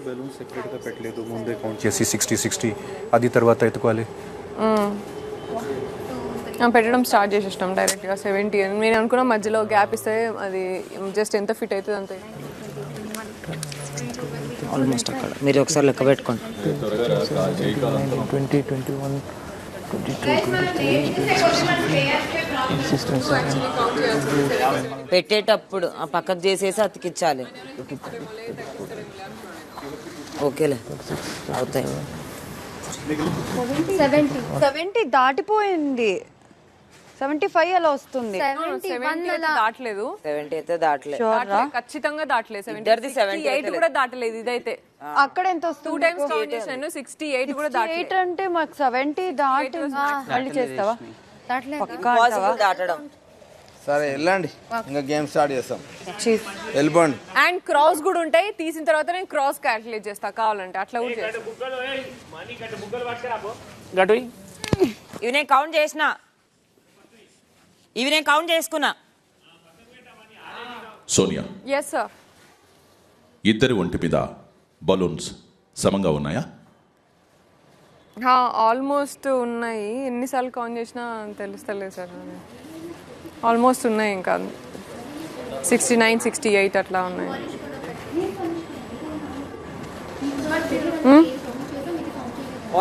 Balloon సెపరేట్గా పెట్టలేదు, ముందే కౌంట్ చేసి 60 అది తర్వాత ఎత్తుకోవాలి. పెట్టడం స్టార్ట్ చేసేసినాం డైరెక్ట్గా 70 అని. నేను అనుకున్న మధ్యలో గ్యాప్ ఇస్తే అది జస్ట్ ఎంత ఫిట్ అవుతుంది అంతే. ఆల్మోస్ట్ అక్కడ మీరు ఒకసారి లెక్క పెట్టుకోండి. 20, 21, 22, 23, పెట్టేటప్పుడు ఆ పక్కకు చేసేసి అతికించాలి. ఓకేలే అవుతాయి. 70 దాటిపోయింది, 75 అలా వస్తుంది. 70 దాటలేదు, 70 అయితే దాటలేదు. ఖచ్చితంగా దాటలేదు. ఇద్దరిది 78 కూడా దాటలేదు. ఇదైతే అక్కడ ఎంత వస్తుంది? 2 times కౌంట్ చేశాను, 68 కూడా దాటలేదు. 8 అంటే మాకు 70 దాటి. మళ్ళీ చేస్తావా? ఇంపాసిబుల్ దాటడం. సరే వెళ్ళండి, ఇంకా గేమ్ స్టార్ట్ చేస్తాం. వెళ్ళిపోండి. అండ్ క్రాస్ కూడా ఉంటాయి, తీసిన తర్వాత నేను క్రాస్ క్యాల్కులేట్ చేస్తా కావాలంటే, అట్లా కూడా చేస్తా. ఇవి నేను కౌంట్ చేసిన, ఇవి నేను కౌంట్ చేసుకున్నా. Sonia, yes sir. ఇద్దరి ఒంటి మీద బలూన్స్ సమంగా ఉన్నాయా? ఆల్మోస్ట్ ఉన్నాయి. ఎన్నిసార్లు కౌంట్ చేసినా తెలుస్తలేదు సార్. ఆల్మోస్ట్ ఉన్నాయి, ఇంకా 69, 68 అట్లా ఉన్నాయి.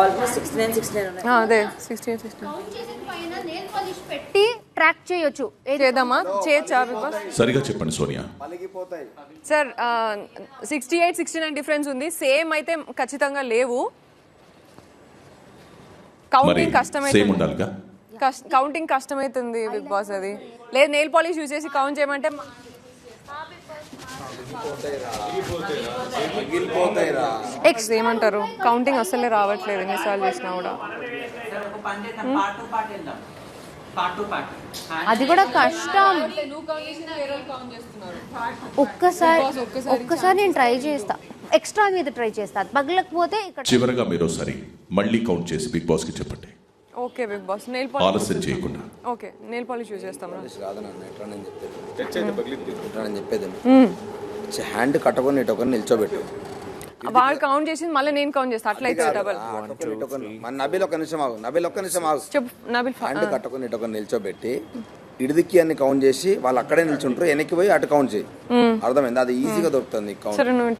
ఆల్మోస్ట్ 69, 69 ఉన్నాయి. అదే 68, 69 పెట్టి ట్రాక్ చేయొచ్చు. చేద్దామా? చేయొచ్చా? సరిగా చెప్పండి సోనియా. సార్ 68, 69 డిఫరెన్స్ ఉంది. సేమ్ అయితే ఖచ్చితంగా లేవు. మరి కౌంటింగ్ సేమ్ కష్టమైతుంది. ఉండాలిగా? కౌంటింగ్ కష్టమైతుంది బిగ్ బాస్. అది లేదు, నెయిల్ పాలిష్ యూజ్ చేసి కౌంట్ చేయమంటే ఏమంటారు, కౌంటింగ్ అసలే రావట్లేదు ఎన్నిసార్లు చేసినా కూడా. అది కూడా కష్టం. ఒక్కసారి నేను ట్రై చేస్తా, ఎక్స్ట్రా మీద ట్రై చేస్తా. పగలకపోతే ఇక్కడ చివరగా మీరు ఒకసారి మళ్ళీ కౌంట్ చేసి బిగ్ బాస్ కి చెప్పండి. ఓకే బిగ్ బాస్, నెయిల్ ఆలస్యం చేయకుండా. ఓకే, నెయిల్ పాలిష్ యూజ్ చేస్తాం. హ్యాండ్ కట్టుకొని ఇటు నిల్చోబెట్టు. వాళ్ళు కౌంట్ చేసి మళ్ళీ నేను కౌంట్ చేస్తా, అట్లయితే డబల్. నబీల్ ఒక్క నిమిషం ఆగు, నబీల్ ఒక్క నిమిషం ఆగు. చెప్పు నబీల్. హ్యాండ్ కట్టుకొని ఇటు నిల్చోబెట్టి ఇడిదిక్కి అన్ని కౌంట్ చేసి వాళ్ళు అక్కడే నిల్చుంటారు, వెనక్కి పోయి అటు కౌంట్ చేయి. అర్థమైంది? అది ఈజీగా దొరుకుతుంది కౌంట్. సరే నువ్వు